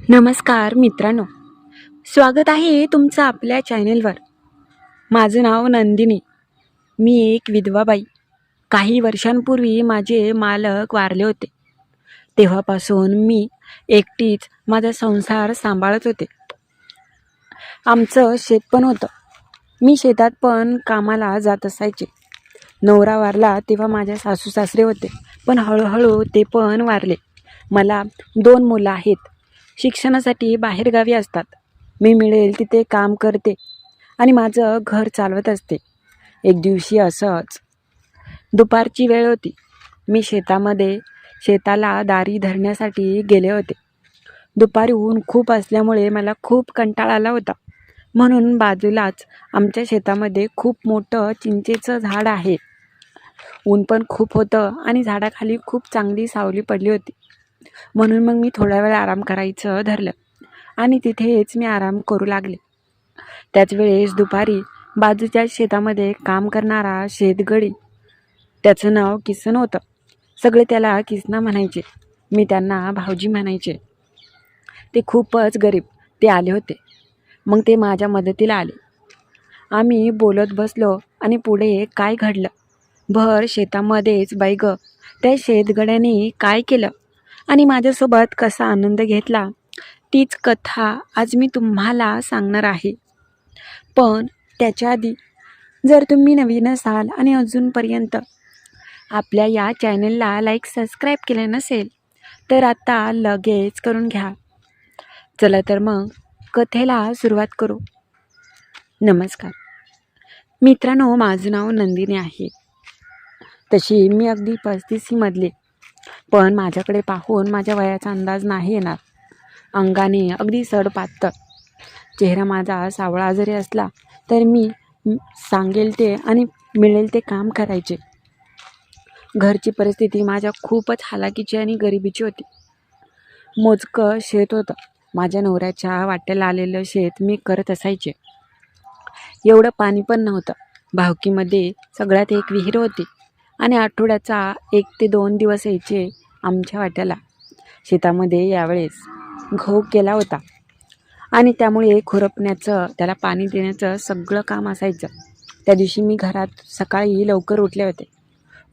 नमस्कार मित्रांनो, स्वागत आहे तुमचं आपल्या चॅनेलवर. माझं नाव नंदिनी. मी एक विधवा बाई. काही वर्षांपूर्वी माझे मालक वारले होते. तेव्हापासून मी एकटीच माझा संसार सांभाळत होते. आमचं शेत पण होतं. मी शेतात पण कामाला जात असायचे. नवरा वारला तेव्हा माझ्या सासू सासरे होते, पण हळूहळू ते पण वारले. मला 2 मुलं आहेत. शिक्षणासाठी बाहेरगावी असतात. मी मिळेल तिथे काम करते आणि माझं घर चालवत असते. एक दिवशी असंच दुपारची वेळ होती. मी शेताला दारी धरण्यासाठी गेले होते. दुपारी ऊन खूप असल्यामुळे मला खूप कंटाळा आला होता. म्हणून बाजूलाच आमच्या शेतामध्ये खूप मोठं चिंचेचं झाड आहे. ऊन पण खूप होतं आणि झाडाखाली खूप चांगली सावली पडली होती. म्हणून मग मी थोडा वेळ आराम करायचं धरलं आणि तिथेच मी आराम करू लागले. त्याच वेळेस दुपारी बाजूच्या शेतामध्ये काम करणारा शेतगडी, त्याचं नाव किसन होतं. सगळे त्याला किसना म्हणायचे. मी त्यांना भाऊजी म्हणायचे. ते खूपच गरीब. ते आले होते. मग ते माझ्या मदतीला आले. आम्ही बोलत बसलो आणि पुढे काय घडलं, भर शेतामध्येच बाई गं, त्या शेतगड्याने काय केलं आणि माझ्यासोबत कसा आनंद घेतला, तीच कथा आज मी तुम्हाला सांगणार आहे. पण त्याच्या आधी, जर तुम्ही नवीन असाल आणि अजूनपर्यंत आपल्या या चॅनलला सबस्क्राईब केलं नसेल तर आता लगेच करून घ्या. चला तर मग कथेला सुरुवात करू. नमस्कार मित्रांनो, माझं नाव नंदिनी आहे. तशी मी अगदी 35मध्ये, पण माझ्याकडे पाहून माझ्या वयाचा अंदाज नाही येणार. अंगाने अगदी सडपातळ. चेहरा माझा सावळा जरी असला तर मी सांगेल ते आणि मिळेल ते काम करायचे. घरची परिस्थिती माझ्या खूपच हालाकीची आणि गरिबीची होती. मोजकं शेत होतं. माझ्या नवऱ्याच्या वाट्याला आलेलं शेत मी करत असायचे. एवढं पाणी पण नव्हतं. भावकीमध्ये सगळ्यात एक विहीर होती आणि आठवड्याचा 1 ते 2 दिवस यायचे आमच्या वाट्याला. शेतामध्ये यावेळेस गहू केला होता आणि त्यामुळे खुरपण्याचं, त्याला पाणी देण्याचं सगळं काम असायचं. त्या दिवशी मी घरात सकाळी लवकर उठले होते.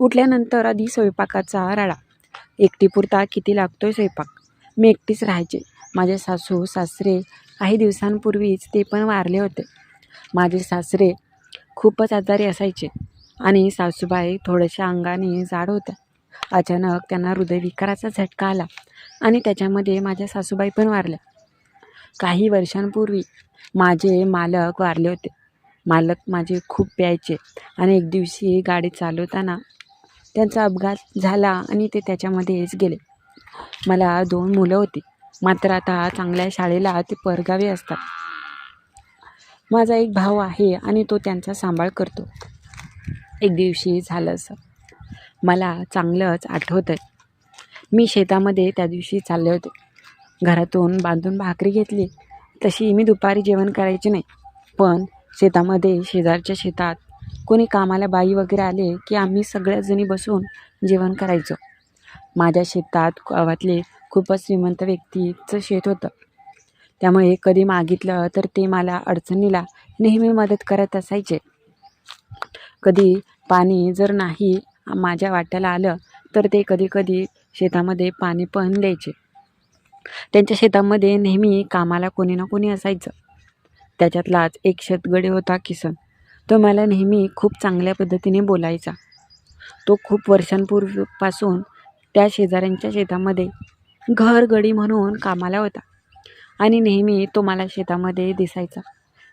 उठल्यानंतर आधी स्वयंपाकाचा राडा. एकटीपुरता किती लागतोय स्वयंपाक. मी एकटीच राहायचे. माझे सासू सासरे काही दिवसांपूर्वीच ते पण वारले होते. माझे सासरे खूपच आजारी असायचे आणि सासूबाई थोड्याशा अंगाने जाड होत्या. अचानक त्यांना हृदयविकाराचा झटका आला आणि त्याच्यामध्ये माझ्या सासूबाई पण वारल्या. काही वर्षांपूर्वी माझे मालक वारले होते. मालक माझे खूप प्यायचे आणि एक दिवशी गाडी चालवताना त्यांचा अपघात झाला आणि ते त्याच्यामध्येच गेले. मला 2 मुलं होती, मात्र आता चांगल्या शाळेला ते परगावी असतात. माझा एक भाऊ आहे आणि तो त्यांचा सांभाळ करतो. एक दिवशी झालं असं, मला चांगलंच आठवत आहे. मी शेतामध्ये त्या दिवशी चालले होते. घरातून बांधून भाकरी घेतली. तशी मी दुपारी जेवण करायचे नाही, पण शेतामध्ये शेजारच्या शेतात कोणी कामाला बाई वगैरे आले की आम्ही सगळ्याजणी बसून जेवण करायचो. माझ्या शेतात गावातले खूपच श्रीमंत व्यक्तीचं शेत होतं. त्यामुळे कधी मागितलं तर ते मला अडचणीला नेहमी मदत करत असायचे. कधी पाणी जर नाही माझ्या वाट्याला आलं तर ते कधी शेतामध्ये पाणी पण द्यायचे. त्यांच्या शेतामध्ये नेहमी कामाला कोणी ना कोणी असायचं. त्याच्यातलाच एक शेतगडी होता किसन. तो मला नेहमी खूप चांगल्या पद्धतीने बोलायचा. तो खूप वर्षांपूर्वीपासून त्या शेजाऱ्यांच्या शेतामध्ये घरगडी म्हणून कामाला होता आणि नेहमी तो मला शेतामध्ये दिसायचा.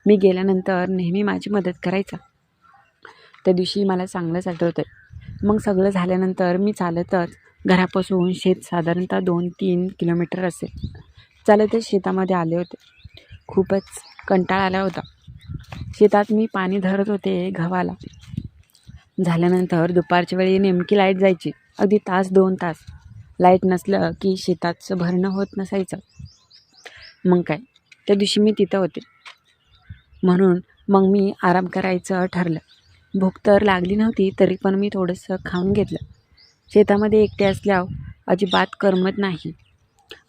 मी गेल्यानंतर नेहमी माझी मदत करायचा. त्या दिवशी मला चांगलंच आठवतं आहे. मग सगळं झाल्यानंतर मी चालतच घरापासून शेत साधारणतः 2-3 किलोमीटर असेल, चालतच शेतामध्ये आले होते. खूपच कंटाळा आला होता. शेतात मी पाणी धरत होते गव्हाला. झाल्यानंतर दुपारच्या वेळी नेमकी लाईट जायची. अगदी 1-2 तास लाईट नसलं की शेताचं भरणं होत नसायचं. मग काय, त्या दिवशी मी तिथं होते म्हणून मग मी आराम करायचं ठरलं. भूक तर लागली नव्हती, तरी पण मी थोडंसं खाऊन घेतलं. शेतामध्ये एकटे असल्यावर अजिबात करमत नाही.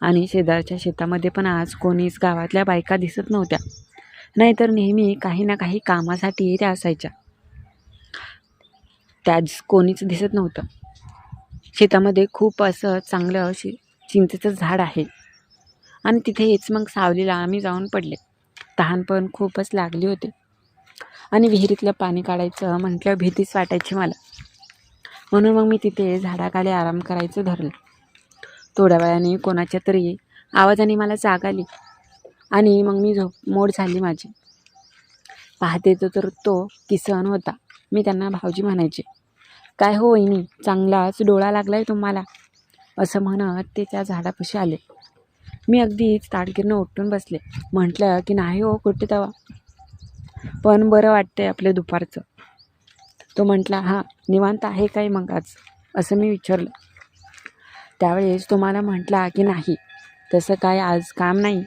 आणि शेजारच्या शेतामध्ये पण आज कोणीच गावातल्या बायका दिसत नव्हत्या. नाहीतर नेहमी काही ना काही कामासाठी त्या असायच्या. त्याच कोणीच दिसत नव्हतं. शेतामध्ये खूप असं चांगलं चिंचेचं झाड आहे आणि तिथेच मग सावलीला आम्ही जाऊन पडले. तहान पण खूपच लागली होती आणि विहिरीतलं पाणी काढायचं म्हटलं भीतीच वाटायची मला. म्हणून मग मी तिथे झाडाखाली आराम करायचं धरलं. थोड्या वेळाने कोणाच्या तरी आवाजाने मला जाग आली आणि मग मी मोड झाली माझी. पाहते तर तो किसन होता. मी त्यांना भाऊजी म्हणायचे. काय हो वहिनी, चांगलाच डोळा लागलाय तुम्हाला, असं म्हणत ते त्या झाडापाशी आले. मी अगदीच ताडगीरनं उठून बसले. म्हटलं की नाही हो कुठे तवा, पण बरं वाटतंय आपलं दुपारचं. तो म्हटला हां निवांत आहे काय मग आज, असं मी विचारलं. त्यावेळेस तो मला म्हटला की नाही तसं काय आज काम नाही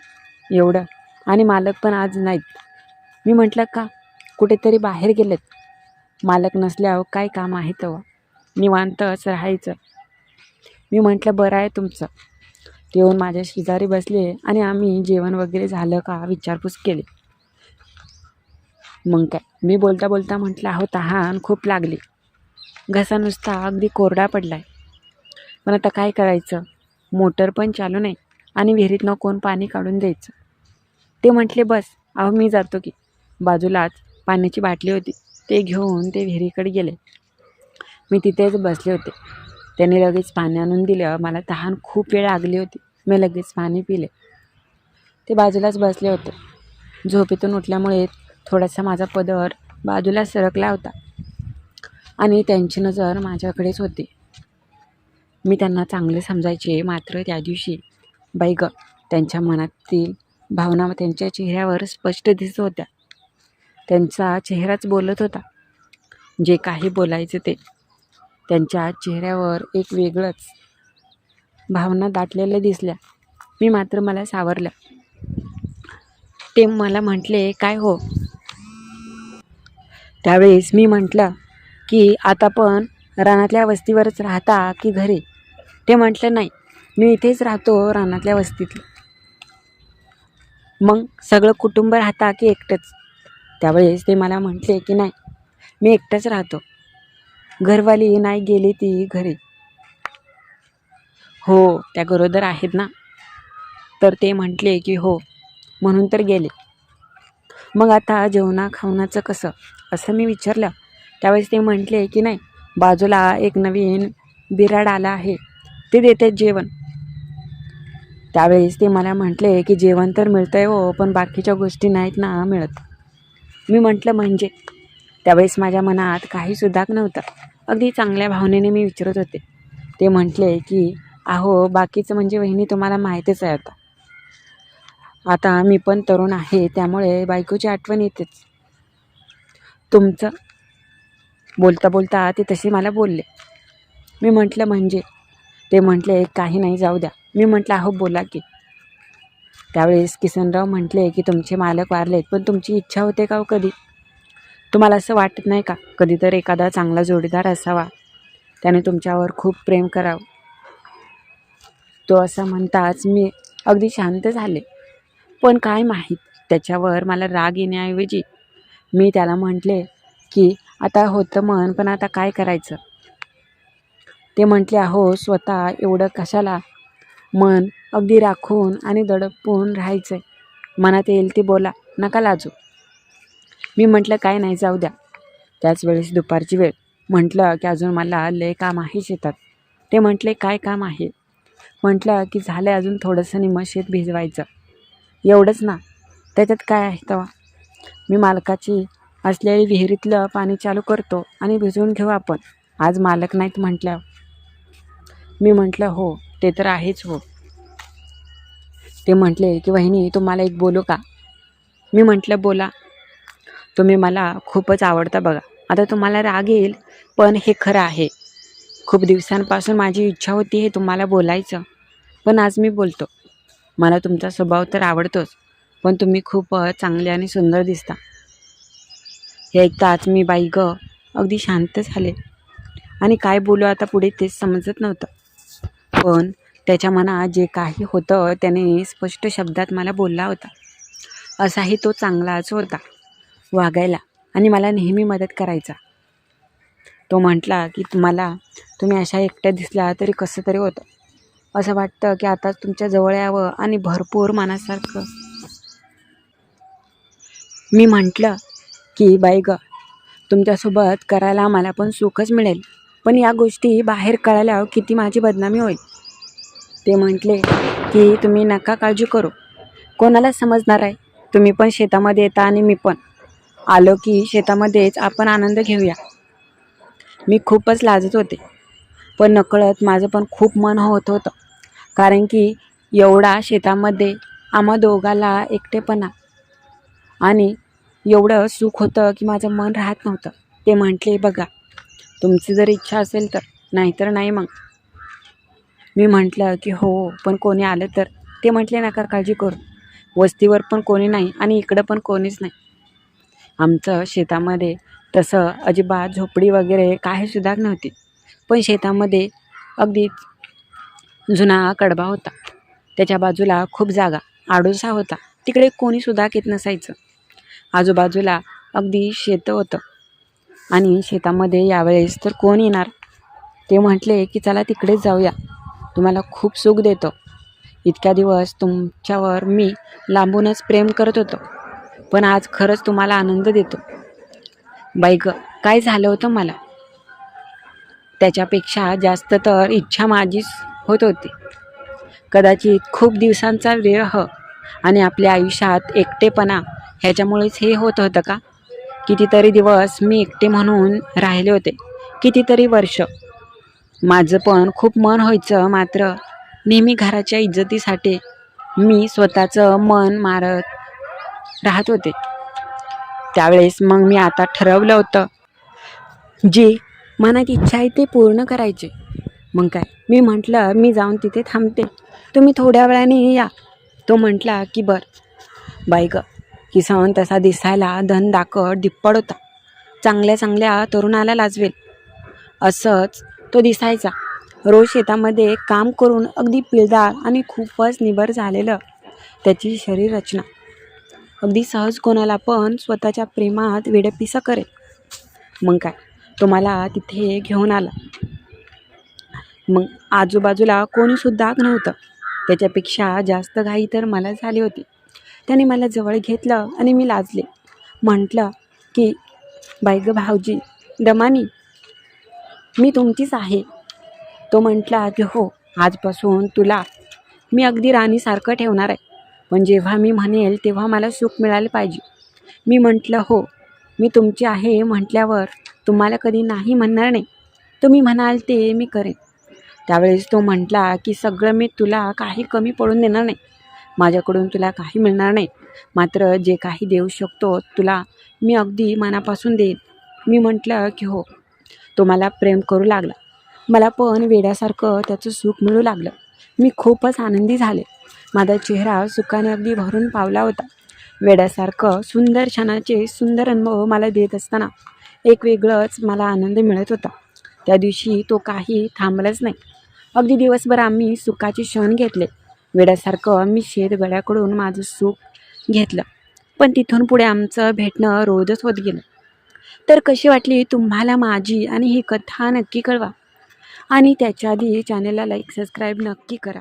एवढं आणि मालक पण आज नाहीत. मी म्हटलं का, कुठेतरी बाहेर गेलेत. मालक नसल्यावर काय काम आहे तेव्हा, निवांतच राहायचं. मी म्हटलं बरं आहे तुमचं. ते येऊन माझ्या शेजारी बसले आणि आम्ही जेवण वगैरे झालं का विचारपूस केली. मग काय मी बोलता बोलता म्हटलं अहो तहान खूप लागली, घसा नुसता अगदी कोरडा पडलाय, पण आता काय करायचं, मोटर पण चालू नाही आणि विहिरीतनं कोण पाणी काढून द्यायचं. ते म्हटले बस अहो मी जातो की. बाजूलाच पाण्याची बाटली होती, ते घेऊन ते विहिरीकडे गेले. मी तिथेच बसले होते. त्यांनी लगेच पाणी आणून दिलं. मला तहान खूप वेळ लागली होती. मी लगेच पाणी पिले. ते बाजूलाच बसले होते. झोपेतून उठल्यामुळे थोडासा माझा पदर बाजूला सरकला होता आणि त्यांची नजर माझ्याकडेच होती. मी त्यांना चांगले समजायचे, मात्र त्या दिवशी बाई ग, त्यांच्या मनातील भावना त्यांच्या चेहऱ्यावर स्पष्ट दिसत होत्या. त्यांचा चेहराच बोलत होता. जे काही बोलायचे ते त्यांच्या चेहऱ्यावर एक वेगळंच भावना दाटलेल्या दिसल्या. मी मात्र मला सावरलं. ते मला म्हटले काय हो. त्यावेळेस मी म्हटलं की आता पण रानातल्या वस्तीवरच राहता की घरी. ते म्हटलं नाही मी इथेच राहतो रानातल्या वस्तीत. मग सगळं कुटुंब राहता की एकटंच. त्यावेळेस ते मला म्हटले की नाही मी एकटंच राहतो, घरवाली नाही गेली ती घरी. हो त्या गरोदर आहेत ना. तर ते म्हटले की हो म्हणून तर गेले. मग आता जेवणा खावणाचं कसं, असं मी विचारलं. त्यावेळेस ते म्हटले की नाही बाजूला एक नवीन बिराड आला आहे, ते देते जेवण. त्यावेळेस ते मला म्हटले की जेवण तर मिळतंय हो, पण बाकीच्या गोष्टी नाहीत ना मिळत. मी म्हटलं म्हणजे. त्यावेळेस माझ्या मनात काही सुद्धा नव्हतं. अगदी चांगल्या भावनेने मी विचारत होते. ते म्हटले की अहो बाकीचं म्हणजे वहिनी तुम्हाला माहीतच आहे. आता मी पण तरुण आहे, त्यामुळे बायकोची आठवण येतेच. तुमचं. बोलता बोलता ते तसे मला बोलले. मी म्हटलं म्हणजे. ते म्हटले काही नाही जाऊ द्या. मी म्हटलं अहो बोला की. त्यावेळेस किसनराव म्हटले की तुमचे मालक वारलेत, पण तुमची इच्छा होते का हो कधी, तुम्हाला असं वाटत नाही का कधी तर एखादा चांगला जोडीदार असावा, त्याने तुमच्यावर खूप प्रेम करावं. तो असं म्हणताच मी अगदी शांत झाले. पण काय माहीत त्याच्यावर मला राग येण्याऐवजी मी त्याला म्हटले की आता होतं मन, पण आता काय करायचं. ते म्हटले अहो स्वतः एवढं कशाला मन अगदी राखून आणि दडपून राहायचं, मनात येईल ते बोला, नका लाजू. मी म्हटलं काय नाही जाऊ द्या. त्याच वेळेस दुपारची वेळ. म्हटलं की अजून मला लय काम आहे शेतात. ते म्हटले काय काम आहे. म्हटलं की झालं अजून थोडंसं निम्म शेत भिजवायचं, एवढंच ना, त्याच्यात काय आहे तेव्हा. मी मालकाची असलेली विहिरीतलं पाणी चालू करतो आणि भिजवून घेऊ आपण, आज मालक नाहीत म्हटल्यावर. मी म्हटलं हो ते तर आहेच हो. ते म्हटले की वहिनी तुम्हाला एक बोलू का. मी म्हटलं बोला. तुम्ही मला खूपच आवडता बघा. आता तुम्हाला राग येईल, पण हे खरं आहे. खूप दिवसांपासून माझी इच्छा होती हे तुम्हाला बोलायचं, पण आज मी बोलतो. मला तुमचा स्वभाव तर आवडतोच, पण तुम्ही खूप चांगले आणि सुंदर दिसता. हे ऐकताच मी बाई ग अगदी शांत झाले आणि काय बोलू आता पुढे तेच समजत नव्हतं. पण त्याच्या मनात जे काही होतं त्याने स्पष्ट शब्दात मला बोलला होता. असाही तो चांगलाच होता वागायला आणि मला नेहमी मदत करायचा. तो म्हटला की तुम्ही अशा एकट्या दिसल्या तरी कसं तरी होतं. असं वाटतं की आता तुमच्या जवळ यावं आणि भरपूर मनासारखं. मी म्हटलं की बाई ग, तुमच्यासोबत करायला मला पण सुखच मिळेल, पण या गोष्टी बाहेर कळाल्यावर किती माझी बदनामी होईल. ते म्हटले की तुम्ही नका काळजी करू, कोणाला समजणार आहे. तुम्ही पण शेतामध्ये येता आणि मी पण आलो की शेतामध्येच आपण आनंद घेऊया. मी खूपच लाजत होते, पण नकळत माझं पण खूप मन होत होतं, कारण की एवढा शेतामध्ये आम्हा दोघाला एकटेपणा आणि एवढं सुख होतं की माझं मन राहत नव्हतं. ते म्हटले बघा, तुमची जर इच्छा असेल तर, नाहीतर नाही. मग मी म्हटलं की हो, पण कोणी आलं तर. ते म्हटले नका काळजी करू, वस्तीवर पण कोणी नाही आणि इकडं पण कोणीच नाही. आमचं शेतामध्ये तसं अजिबात झोपडी वगैरे काहीसुद्धा नव्हती, पण शेतामध्ये अगदी जुना कडबा होता. त्याच्या बाजूला खूप जागा आडोसा होता, तिकडे कोणीसुद्धा येत नसायचं. आजूबाजूला अगदी शेतं होतं आणि शेतामध्ये यावेळेस तर कोण येणार. ते म्हटले की चला तिकडेच जाऊया, तुम्हाला खूप सुख देतो. इतक्या दिवस तुमच्यावर मी लांबूनच प्रेम करत होतो, पण आज खरंच तुम्हाला आनंद देतो. बाई ग, काय झालं होतं मला त्याच्यापेक्षा जास्त तर इच्छा माझीच होत होती. कदाचित खूप दिवसांचा विरह आणि आपल्या आयुष्यात एकटेपणा ह्याच्यामुळेच हे होत होतं का? कितीतरी दिवस मी एकटे म्हणून राहिले होते, कितीतरी वर्ष. माझं पण खूप मन व्हायचं, मात्र नेहमी घराच्या इज्जतीसाठी मी स्वतःचं मन मारत राहत होते. त्यावेळेस मग मी आता ठरवलं होतं, जे मनात इच्छा आहे ते पूर्ण करायचे. मग काय, मी म्हटलं मी जाऊन तिथे थांबते, तुम्ही थोड्या वेळाने या. तो म्हटला की बरं. बाई ग, किसन तसा दिसायला धनदाकड दिप्पड होता, चांगल्या चांगल्या तरुणाला लाजवेल असंच तो दिसायचा. रोज शेतामध्ये काम करून अगदी पिळदार आणि खूपच निबर झालेलं त्याची शरीर रचना अगदी सहज कोणाला पण स्वतःच्या प्रेमात वेडपिसा करेल. मग काय, तो मला तिथे घेऊन आला. मग आजूबाजूला कोणीसुद्धा नव्हतं. त्याच्यापेक्षा जास्त घाई तर मला झाली होती. त्याने मला जवळ घेतलं आणि मी लाजले. म्हटलं की बाई ग भाऊजी, दमानी, मी तुमचीच आहे. तो म्हटला की हो, आजपासून तुला मी अगदी राणीसारखं ठेवणार आहे, पण जेव्हा मी म्हणेल तेव्हा मला सुख मिळालं पाहिजे. मी म्हटलं हो, मी तुमची आहे म्हटल्यावर तुम्हाला कधी नाही म्हणणार नाही. तुम्ही म्हणाल ते मी करेन. त्यावेळेस तो म्हटला की सगळं मी तुला काही कमी पडून देणार नाही, माझ्याकडून तुला काही मिळणार नाही, मात्र जे काही देऊ शकतो तुला मी अगदी मनापासून देईन. मी म्हटलं की हो. तो मला प्रेम करू लागला. मला पण वेड्यासारखं त्याचं सुख मिळू लागलं. मी खूपच आनंदी झाले. माझा चेहरा सुखाने अगदी भरून पावला होता. वेड्यासारखं सुंदर क्षणाचे सुंदर अनुभव मला देत असताना एक वेगळंच मला आनंद मिळत होता. त्या दिवशी तो काही थांबलाच नाही. अगदी दिवसभर आम्ही सुखाचे क्षण घेतले. वेड्यासारखं मी शेतगड्याकडून माझं सुख घेतलं, पण तिथून पुढे आमचं भेटणं रोजच होत गेलं. तर कशी वाटली तुम्हाला माझी आणि ही कथा नक्की कळवा, आणि त्याच्या आधी चॅनलला लाईक सबस्क्राईब नक्की करा.